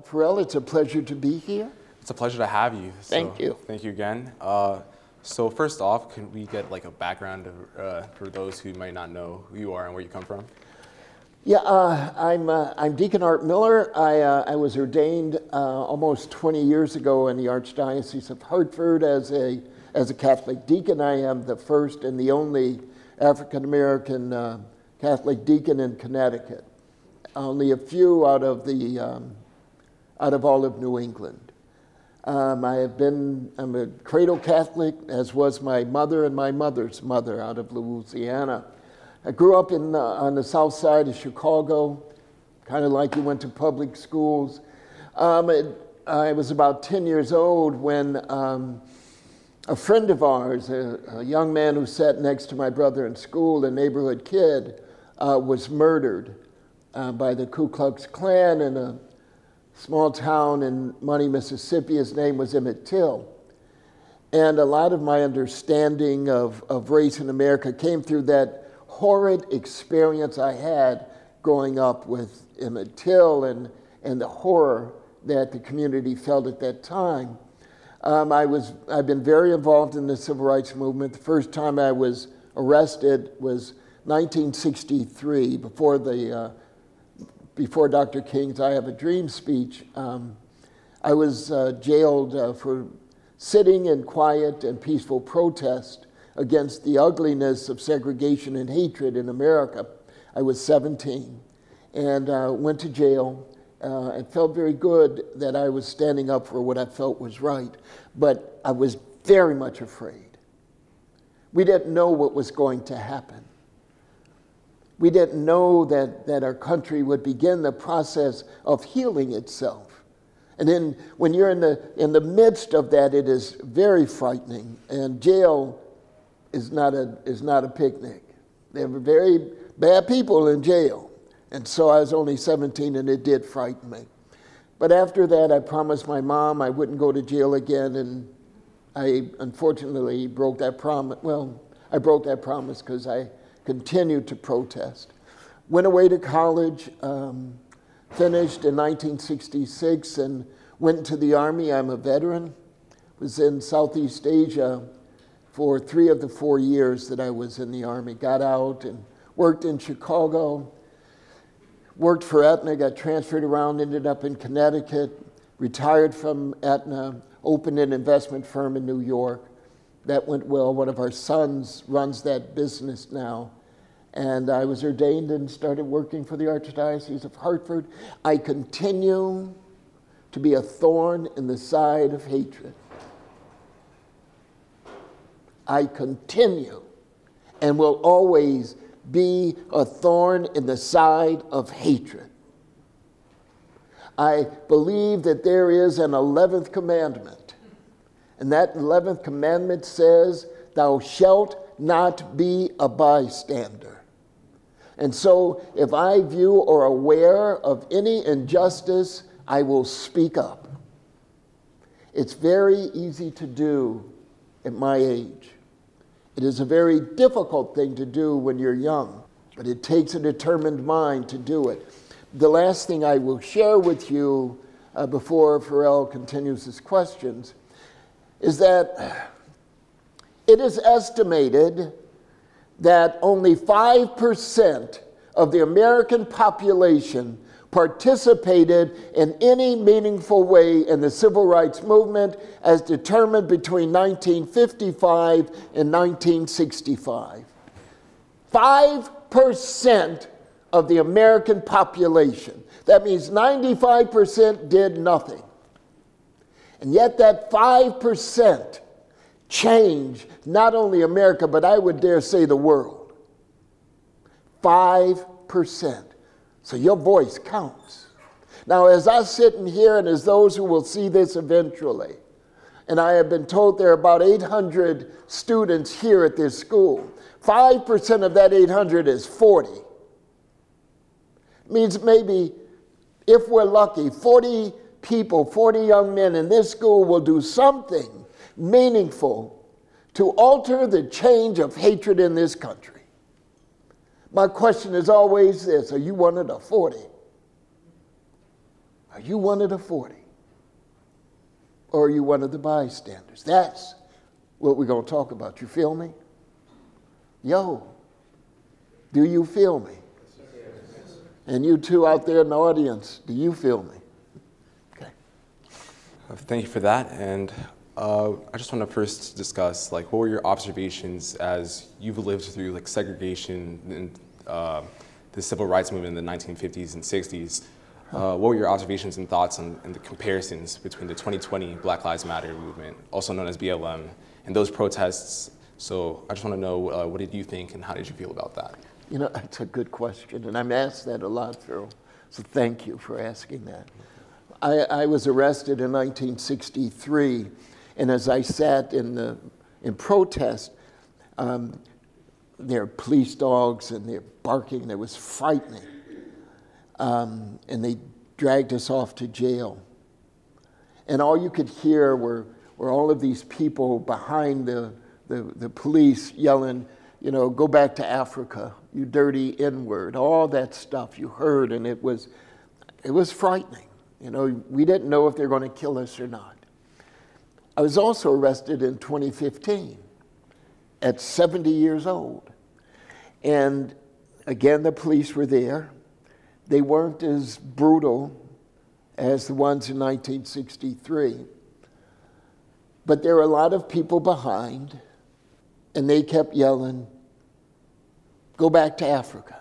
Farrell, it's a pleasure to be here. It's a pleasure to have you. Thank you. Thank you again. So first off, can we get like a background for those who might not know who you are and where you come from? Yeah, I'm Deacon Art Miller. I was ordained almost 20 years ago in the Archdiocese of Hartford as a Catholic deacon. I am the first and the only African-American Catholic deacon in Connecticut. Only a few out of all of New England. I'm a cradle Catholic, as was my mother and my mother's mother out of Louisiana. I grew up on the south side of Chicago, kind of like you went to public schools. I was about 10 years old when a friend of ours, a young man who sat next to my brother in school, a neighborhood kid, was murdered by the Ku Klux Klan in a small town in Money, Mississippi. His name was Emmett Till. And a lot of my understanding of race in America came through that horrid experience I had growing up with Emmett Till and the horror that the community felt at that time. I've been very involved in the civil rights movement. The first time I was arrested was 1963, before Dr. King's I Have a Dream speech. I was jailed for sitting in quiet and peaceful protest against the ugliness of segregation and hatred in America. I was 17 and went to jail. It felt very good that I was standing up for what I felt was right, but I was very much afraid. We didn't know what was going to happen. We didn't know that our country would begin the process of healing itself. And then when you're in the midst of that, it is very frightening. And jail is not a picnic. There were very bad people in jail. And so I was only 17 and it did frighten me. But after that, I promised my mom I wouldn't go to jail again, and I unfortunately broke that promise. Well, I broke that promise because I continued to protest. Went away to college, finished in 1966 and went into the Army. I'm a veteran. Was in Southeast Asia for 3 of the 4 years that I was in the Army. Got out and worked in Chicago, worked for Aetna, got transferred around, ended up in Connecticut, retired from Aetna, opened an investment firm in New York. That went well. One of our sons runs that business now. And I was ordained and started working for the Archdiocese of Hartford. I continue to be a thorn in the side of hatred. I continue and will always be a thorn in the side of hatred. I believe that there is an 11th commandment. And that 11th commandment says, thou shalt not be a bystander. And so if I view or aware of any injustice, I will speak up. It's very easy to do at my age. It is a very difficult thing to do when you're young, but it takes a determined mind to do it. The last thing I will share with you before Farrell continues his questions is that it is estimated that only 5% of the American population participated in any meaningful way in the civil rights movement as determined between 1955 and 1965. 5% of the American population. That means 95% did nothing. And yet that 5% changed not only America, but I would dare say the world. 5%. So your voice counts. Now, as I sit in here, and as those who will see this eventually, and I have been told there are about 800 students here at this school, 5% of that 800 is 40. Means maybe, if we're lucky, 40 people, 40 young men in this school will do something meaningful to alter the change of hatred in this country. My question is always this: are you one of the 40? Are you one of the 40? Or are you one of the bystanders? That's what we're going to talk about. You feel me? Yo, do you feel me? And you two out there in the audience, do you feel me? Okay. Thank you for that. And I just want to first discuss, like, what were your observations as you've lived through, like, segregation and the civil rights movement in the 1950s and 60s? What were your observations and thoughts on the comparisons between the 2020 Black Lives Matter movement, also known as BLM, and those protests? So I just want to know, what did you think and how did you feel about that? You know, that's a good question, and I'm asked that a lot, Farrell, so thank you for asking that. I was arrested in 1963, and as I sat in protest, there were police dogs and they're barking, and it was frightening. And they dragged us off to jail. And all you could hear were all of these people behind the police yelling, you know, go back to Africa, you dirty N-word, all that stuff you heard, and it was frightening. You know, we didn't know if they were going to kill us or not. I was also arrested in 2015 at 70 years old. And again, the police were there. They weren't as brutal as the ones in 1963. But there were a lot of people behind, and they kept yelling, go back to Africa,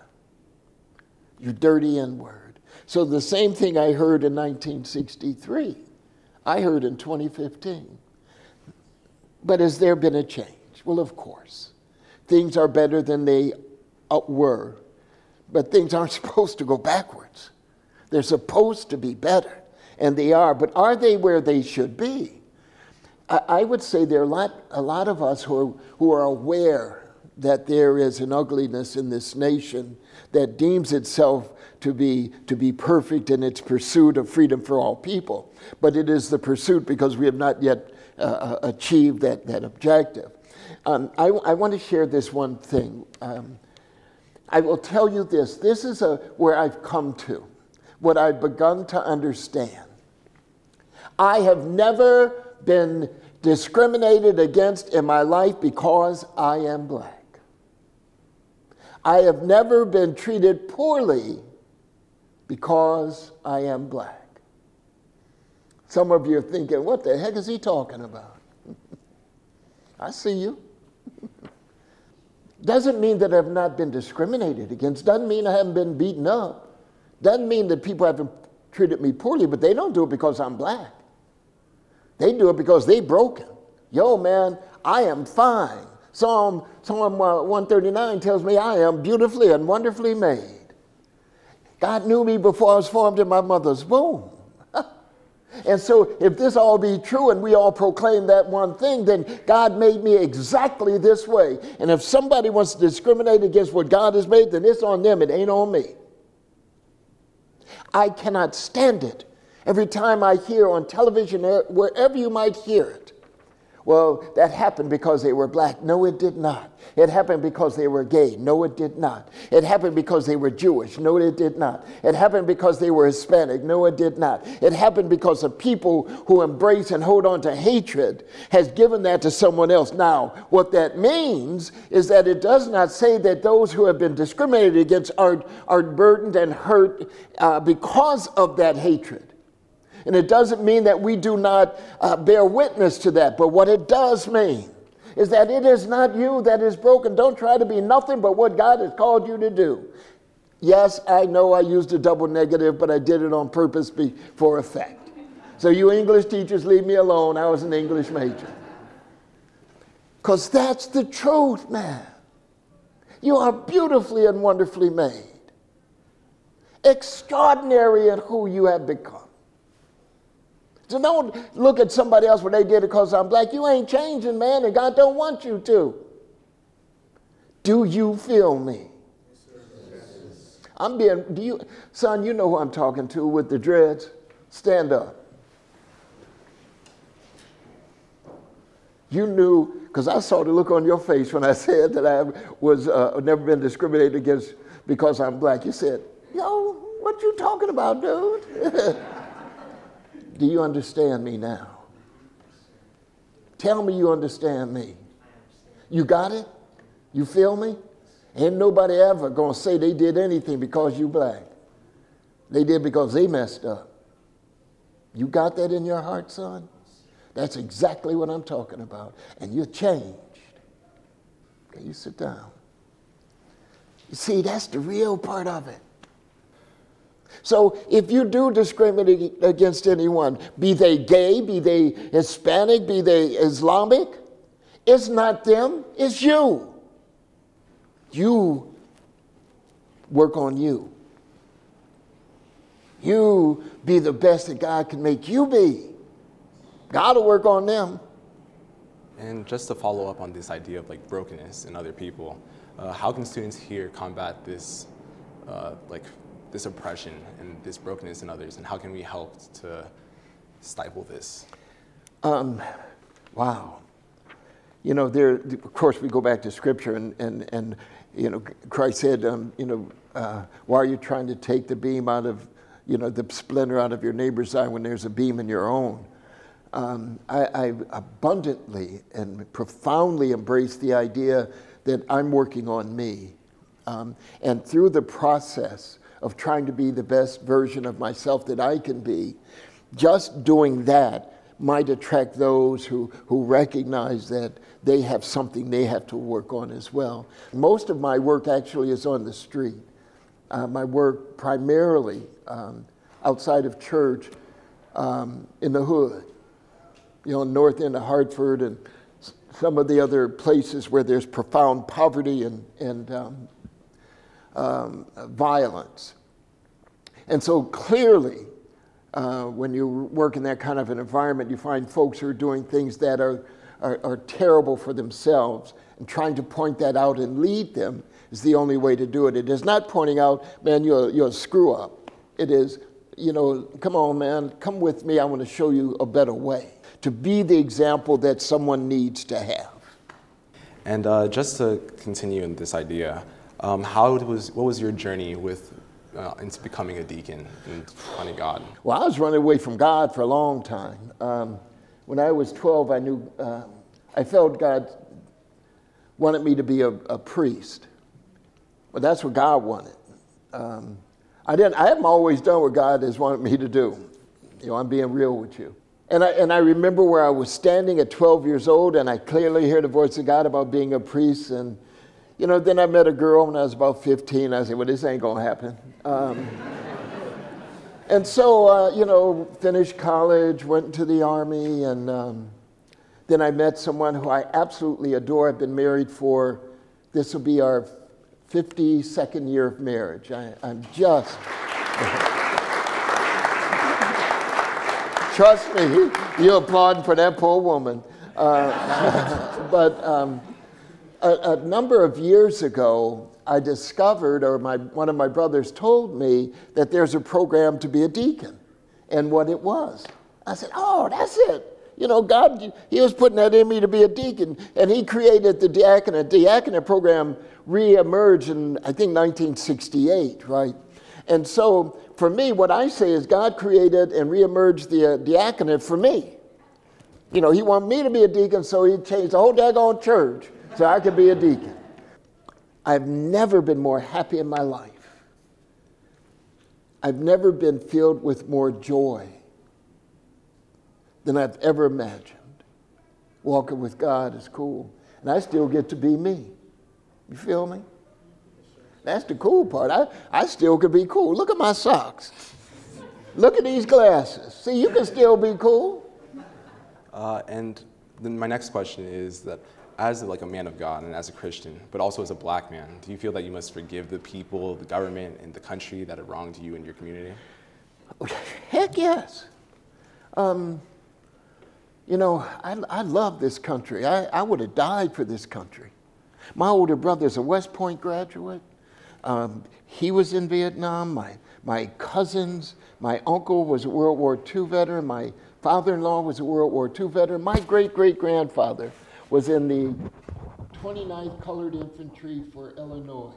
you dirty N-word. So the same thing I heard in 1963, I heard in 2015. But has there been a change? Well, of course. Things are better than they were, but things aren't supposed to go backwards. They're supposed to be better, and they are, but are they where they should be? I would say there are a lot of us who are aware that there is an ugliness in this nation that deems itself to be perfect in its pursuit of freedom for all people. But it is the pursuit because we have not yet achieved that objective. I want to share this one thing. I will tell you this. This is where I've come to, what I've begun to understand. I have never been discriminated against in my life because I am black. I have never been treated poorly because I am black. Some of you are thinking, what the heck is he talking about? I see you. Doesn't mean that I've not been discriminated against. Doesn't mean I haven't been beaten up. Doesn't mean that people haven't treated me poorly, but they don't do it because I'm black. They do it because they broken. Yo, man, I am fine. Psalm 139 tells me I am beautifully and wonderfully made. God knew me before I was formed in my mother's womb. And so if this all be true and we all proclaim that one thing, then God made me exactly this way. And if somebody wants to discriminate against what God has made, then it's on them. It ain't on me. I cannot stand it. Every time I hear on television, wherever you might hear it, well, that happened because they were black. No, it did not. It happened because they were gay. No, it did not. It happened because they were Jewish. No, it did not. It happened because they were Hispanic. No, it did not. It happened because of people who embrace and hold on to hatred has given that to someone else. Now, what that means is that it does not say that those who have been discriminated against are burdened and hurt because of that hatred. And it doesn't mean that we do not bear witness to that. But what it does mean is that it is not you that is broken. Don't try to be nothing but what God has called you to do. Yes, I know I used a double negative, but I did it on purpose for effect. So you English teachers, leave me alone. I was an English major. Because that's the truth, man. You are beautifully and wonderfully made. Extraordinary in who you have become. So don't look at somebody else when they did it because I'm black. You ain't changing, man, and God don't want you to. Do you feel me? Yes. Son, you know who I'm talking to with the dreads. Stand up. You knew, because I saw the look on your face when I said that I was never been discriminated against because I'm black. You said, yo, what you talking about, dude? Do you understand me now? Tell me you understand me. You got it? You feel me? Ain't nobody ever gonna say they did anything because you black. They did because they messed up. You got that in your heart, son? That's exactly what I'm talking about. And you're changed. Okay, you sit down. You see, that's the real part of it. So if you do discriminate against anyone, be they gay, be they Hispanic, be they Islamic, it's not them, it's you. You work on you. You be the best that God can make you be. God will work on them. And just to follow up on this idea of like brokenness in other people, how can students here combat this this oppression and this brokenness in others, and how can we help to stifle this? Wow. You know, of course, we go back to Scripture, and you know, Christ said, why are you trying to take the beam out of, the splinter out of your neighbor's eye when there's a beam in your own? I abundantly and profoundly embrace the idea that I'm working on me. And through the process of trying to be the best version of myself that I can be, just doing that might attract those who recognize that they have something they have to work on as well. Most of my work actually is on the street. My work primarily outside of church in the hood, north end of Hartford and some of the other places where there's profound poverty and violence. And so clearly, when you work in that kind of an environment, you find folks who are doing things that are terrible for themselves, and trying to point that out and lead them is the only way to do it. It is not pointing out, man, you're a screw up. It is, come on, man, come with me. I want to show you a better way. To be the example that someone needs to have. And just to continue in this idea, what was your journey into becoming a deacon and finding God? Well, I was running away from God for a long time. When I was 12, I knew, I felt God wanted me to be a priest. But that's what God wanted. I haven't always done what God has wanted me to do. I'm being real with you. And I remember where I was standing at 12 years old, and I clearly heard the voice of God about being a priest. And, then I met a girl when I was about 15. I said, well, this ain't going to happen. And so, finished college, went into the Army, and then I met someone who I absolutely adore. I've been married this will be our 52nd year of marriage. I'm just... Trust me, you're applauding for that poor woman. But a number of years ago, I discovered, or one of my brothers told me, that there's a program to be a deacon, and what it was. I said, oh, that's it. God, he was putting that in me to be a deacon, and he created the diaconate. The diaconate program re-emerged in, I think, 1968, right? And so, for me, what I say is God created and re-emerged the diaconate for me. He wanted me to be a deacon, so he changed the whole daggone church so I could be a deacon. I've never been more happy in my life. I've never been filled with more joy than I've ever imagined. Walking with God is cool. And I still get to be me. You feel me? That's the cool part. I still could be cool. Look at my socks. Look at these glasses. See, you can still be cool. And then my next question is that as a man of God and as a Christian, but also as a black man, do you feel that you must forgive the people, the government, and the country that have wronged you and your community? Heck yes. I love this country. I would have died for this country. My older brother's a West Point graduate. He was in Vietnam. My cousins, my uncle was a World War II veteran. My father-in-law was a World War II veteran. My great-great-grandfather was in the 29th Colored Infantry for Illinois.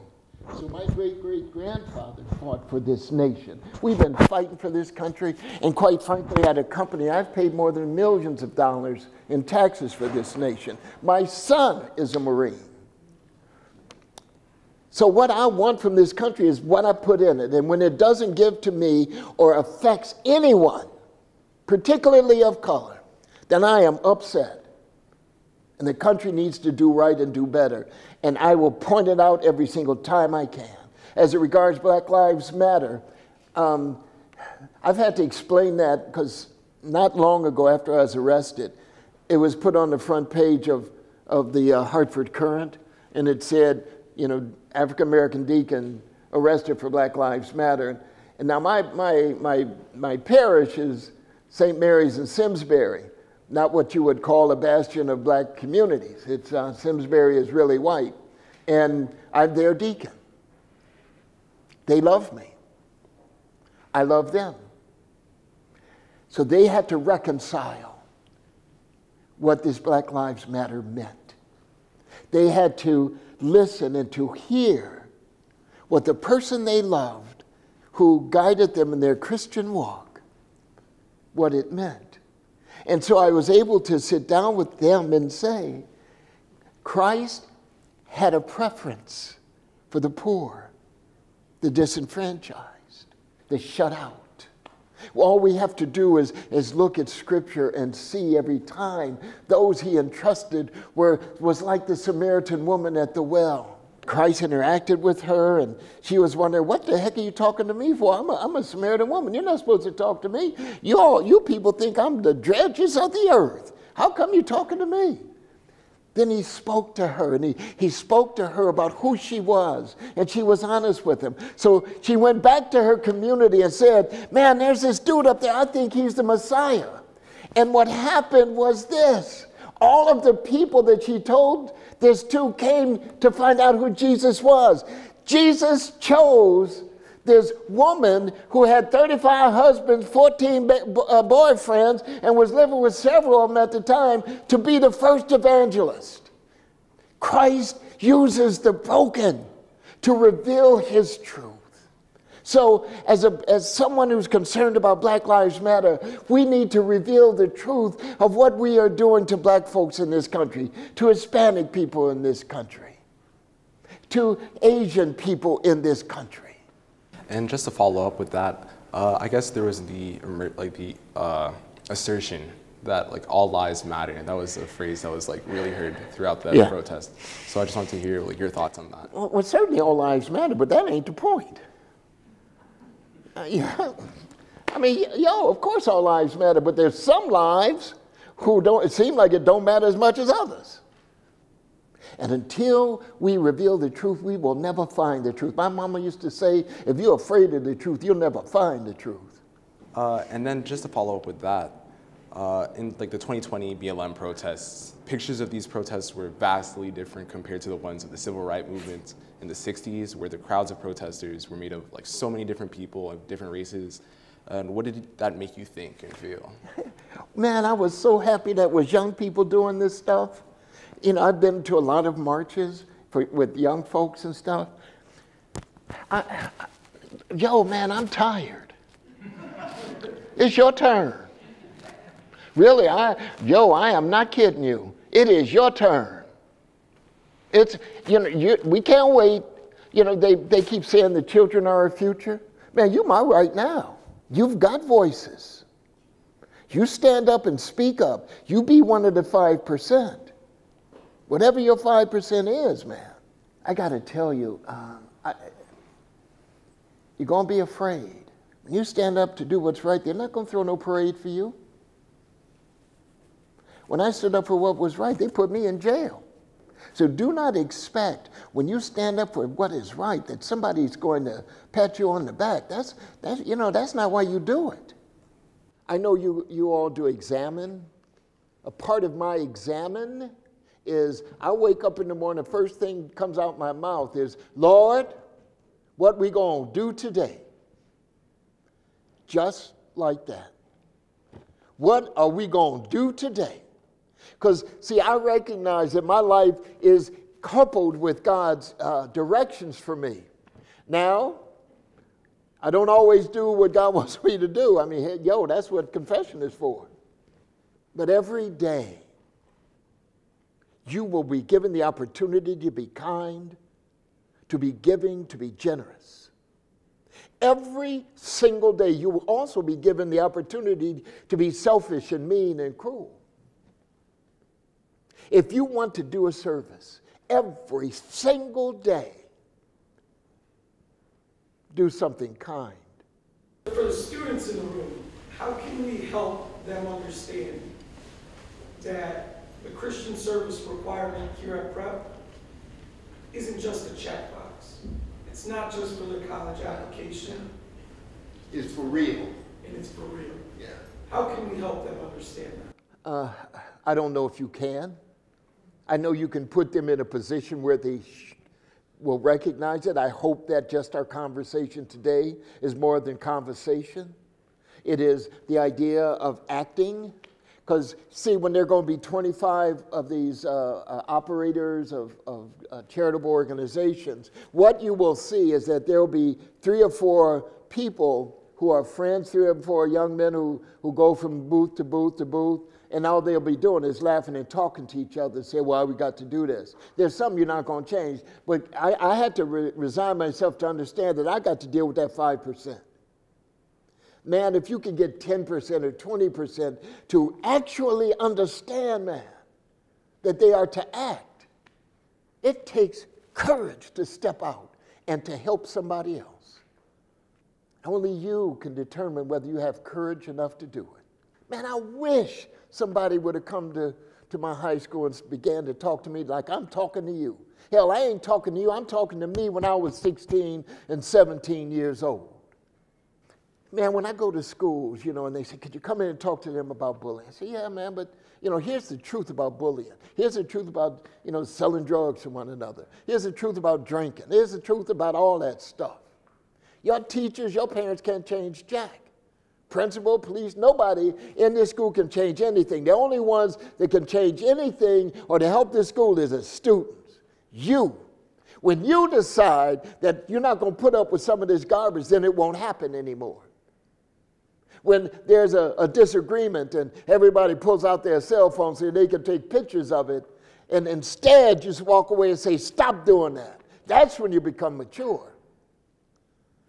So my great-great-grandfather fought for this nation. We've been fighting for this country, and quite frankly, at a company, I've paid more than millions of dollars in taxes for this nation. My son is a Marine. So what I want from this country is what I put in it, and when it doesn't give to me or affects anyone, particularly of color, then I am upset. And the country needs to do right and do better. And I will point it out every single time I can. As it regards Black Lives Matter, I've had to explain that because not long ago after I was arrested, it was put on the front page of the Hartford Courant, and it said, you know, African-American deacon arrested for Black Lives Matter. And now my parish is St. Mary's in Simsbury. Not what you would call a bastion of black communities. It's Simsbury is really white. And I'm their deacon. They love me. I love them. So they had to reconcile what this Black Lives Matter meant. They had to listen and to hear what the person they loved, who guided them in their Christian walk, what it meant. And so I was able to sit down with them and say, Christ had a preference for the poor, the disenfranchised, the shut out. All we have to do is look at Scripture and see every time those he entrusted was like the Samaritan woman at the well. Christ interacted with her, and she was wondering, what the heck are you talking to me for? I'm a Samaritan woman. You're not supposed to talk to me. You people think I'm the dredges of the earth. How come you're talking to me? Then he spoke to her, and he spoke to her about who she was, and she was honest with him. So she went back to her community and said, man, there's this dude up there. I think he's the Messiah. And what happened was this. All of the people that she told this to came to find out who Jesus was. Jesus chose this woman who had 35 husbands, 14 boyfriends, and was living with several of them at the time to be the first evangelist. Christ uses the broken to reveal his truth. So as someone who's concerned about Black Lives Matter, we need to reveal the truth of what we are doing to black folks in this country, to Hispanic people in this country, to Asian people in this country. And just to follow up with that, I guess there was the assertion that like all lives matter, and that was a phrase that was like really heard throughout the protest. So I just wanted to hear like your thoughts on that. Well, certainly all lives matter, but that ain't the point. Yeah. I mean, of course all lives matter, but there's some lives who don't, it seems like it don't matter as much as others. And until we reveal the truth, we will never find the truth. My mama used to say, if you're afraid of the truth, you'll never find the truth. And then just to follow up with that, in like the 2020 BLM protests, pictures of these protests were vastly different compared to the ones of the civil rights movement in the 60s, where the crowds of protesters were made of like so many different people of different races. And what did that make you think and feel? Man, I was so happy that was young people doing this stuff. You know, I've been to a lot of marches with young folks and stuff. Man, I'm tired. It's your turn. Really, I am not kidding you. It is your turn. It's, we can't wait. You know, they keep saying the children are our future. Man, you're my right now. You've got voices. You stand up and speak up. You be one of the 5%. Whatever your 5% is, man. I got to tell you, you're going to be afraid. When you stand up to do what's right, they're not going to throw no parade for you. When I stood up for what was right, they put me in jail. So do not expect when you stand up for what is right that somebody's going to pat you on the back. That's not why you do it. I know you all do examine. A part of my examine is I wake up in the morning, the first thing comes out my mouth is, Lord, what we gonna do today? Just like that. What are we gonna do today? Because, see, I recognize that my life is coupled with God's directions for me. Now, I don't always do what God wants me to do. I mean, hey, that's what confession is for. But every day, you will be given the opportunity to be kind, to be giving, to be generous. Every single day, you will also be given the opportunity to be selfish and mean and cruel. If you want to do a service every single day, do something kind. For the students in the room, how can we help them understand that the Christian service requirement here at Prep isn't just a checkbox? It's not just for the college application. It's for real. And it's for real. Yeah. How can we help them understand that? I don't know if you can. I know you can put them in a position where they will recognize it. I hope that just our conversation today is more than conversation. It is the idea of acting. Because, see, when there are going to be 25 of these operators of charitable organizations, what you will see is that there will be 3 or 4 people who are friends, 3 or 4 young men who go from booth to booth to booth, and all they'll be doing is laughing and talking to each other and say, well, we got to do this. There's something you're not going to change. But I had to resign myself to understand that I got to deal with that 5%. Man, if you can get 10% or 20% to actually understand, man, that they are to act, it takes courage to step out and to help somebody else. Only you can determine whether you have courage enough to do it. Man, I wish somebody would have come to my high school and began to talk to me like I'm talking to you. Hell, I ain't talking to you. I'm talking to me when I was 16 and 17 years old. Man, when I go to schools, and they say, could you come in and talk to them about bullying? I say, yeah, man, but, here's the truth about bullying. Here's the truth about, selling drugs to one another. Here's the truth about drinking. Here's the truth about all that stuff. Your teachers, your parents can't change jack. Principal, police, nobody in this school can change anything. The only ones that can change anything or to help this school is the students. You. When you decide that you're not going to put up with some of this garbage, then it won't happen anymore. When there's a disagreement and everybody pulls out their cell phones so they can take pictures of it, and instead just walk away and say, stop doing that. That's when you become mature.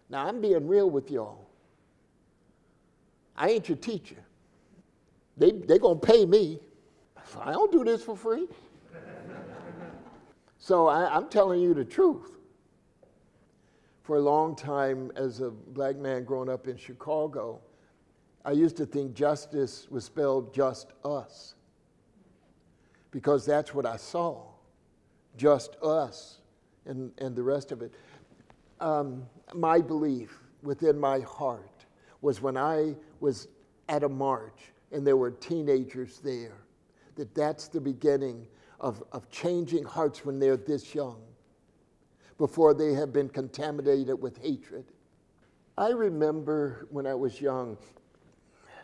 Now, I'm being real with y'all. I ain't your teacher. They're going to pay me. I don't do this for free. So I'm telling you the truth. For a long time, as a black man growing up in Chicago, I used to think justice was spelled just us, because that's what I saw, just us and the rest of it. My belief within my heart was when I was at a march and there were teenagers there, that's the beginning of changing hearts when they're this young, before they have been contaminated with hatred. I remember when I was young,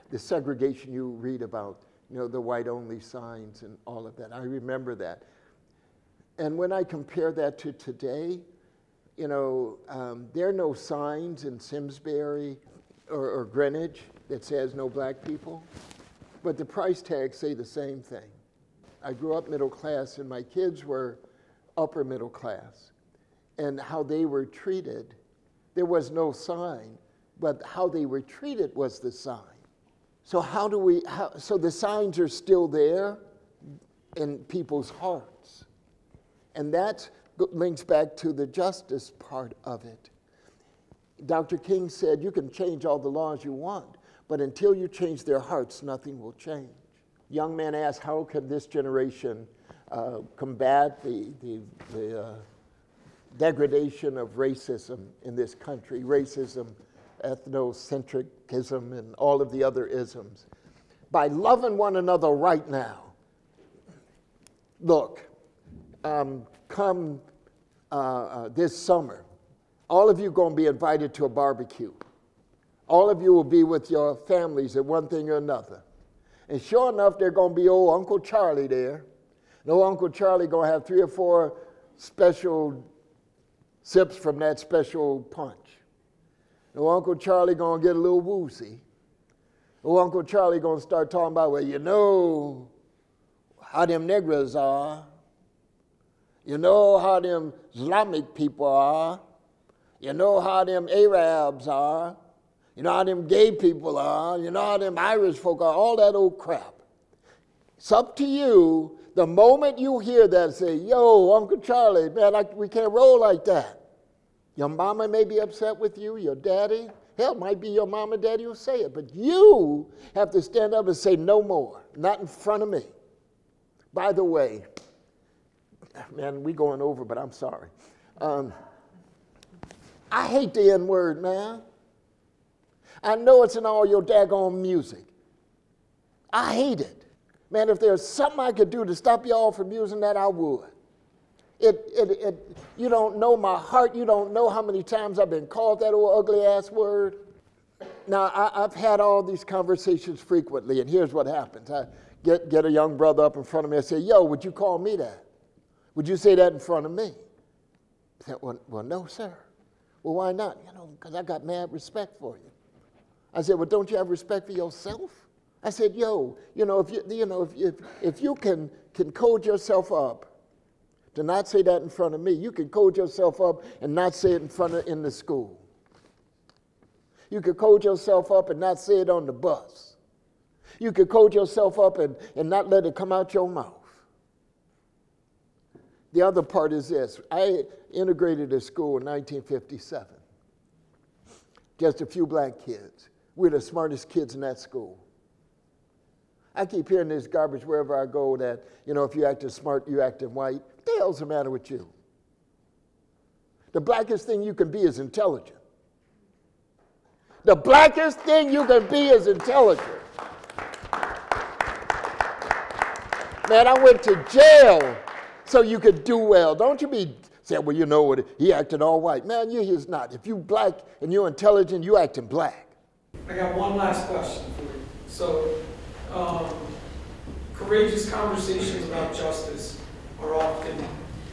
the segregation you read about, the white-only signs and all of that. I remember that. And when I compare that to today, there are no signs in Simsbury or Greenwich that says no black people, but the price tags say the same thing. I grew up middle class, and my kids were upper middle class. And how they were treated, there was no sign, but how they were treated was the sign. So so the signs are still there in people's hearts. And that links back to the justice part of it. Dr. King said, you can change all the laws you want, but until you change their hearts, nothing will change. Young man asked, how can this generation combat the degradation of racism in this country, racism, ethnocentricism, and all of the other isms? By loving one another right now. Look, come this summer, all of you are going to be invited to a barbecue. All of you will be with your families at one thing or another. And sure enough, there's going to be old Uncle Charlie there. And old Uncle Charlie going to have 3 or 4 special sips from that special punch. And Uncle Charlie gonna get a little woozy. Oh, Uncle Charlie gonna start talking about, well, you know how them Nivrose are. You know how them Islamic people are. You know how them Arabs are. You know how them gay people are. You know how them Irish folk are. All that old crap. It's up to you. The moment you hear that, say, yo, Uncle Charlie, man, we can't roll like that. Your mama may be upset with you, your daddy. Hell, it might be your mom and daddy who say it. But you have to stand up and say, no more. Not in front of me. By the way, man, we going over, but I'm sorry. I hate the N-word, man. I know it's in all your daggone music. I hate it. Man, if there's something I could do to stop y'all from using that, I would. You don't know my heart. You don't know how many times I've been called that old ugly-ass word. Now, I've had all these conversations frequently, and here's what happens. I get a young brother up in front of me and say, yo, would you call me that? Would you say that in front of me? I said, well, no, sir. Well, why not? You know, because I got mad respect for you. I said, well, don't you have respect for yourself? I said, yo, if you can code yourself up to not say that in front of me, you can code yourself up and not say it in the school. You could code yourself up and not say it on the bus. You could code yourself up and not let it come out your mouth. The other part is this. I integrated a school in 1957. Just a few black kids. We're the smartest kids in that school. I keep hearing this garbage wherever I go that, you know, if you acting smart, you acting white. What the hell's the matter with you? The blackest thing you can be is intelligent. The blackest thing you can be is intelligent. Man, I went to jail so you could do well. Don't you be saying, well, you know what, he acting all white. Man, he's not. If you black and you're intelligent, you acting black. I got one last question for you. So, courageous conversations about justice are often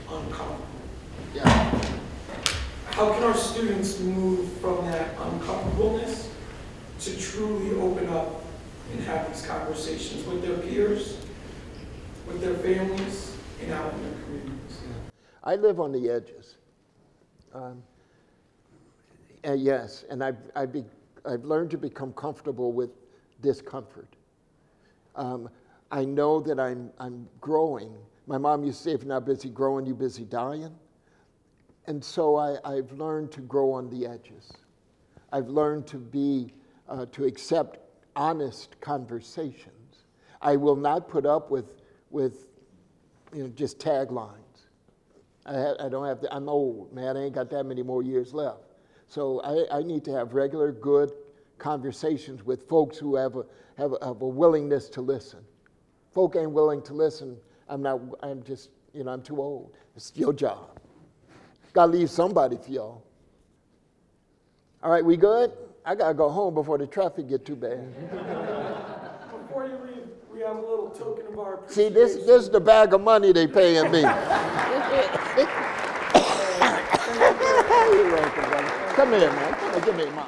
uncomfortable. Yeah. How can our students move from that uncomfortableness to truly open up and have these conversations with their peers, with their families, and out in their communities? I live on the edges. And yes, and I've learned to become comfortable with discomfort. I know that I'm growing. My mom used to say, if you're not busy growing, you're busy dying. And so I've learned to grow on the edges. I've learned to accept honest conversations. I will not put up with just taglines. I don't have to, I'm old, man. I ain't got that many more years left. So I need to have regular, good conversations with folks who have a willingness to listen. Folk ain't willing to listen. I'm too old. It's your job. Gotta leave somebody for y'all. All right, we good? I gotta go home before the traffic get too bad. Before you leave, we have a little token of our See, appreciation. this is the bag of money they paying me. You're welcome, brother. Come here, man. Come here, give me my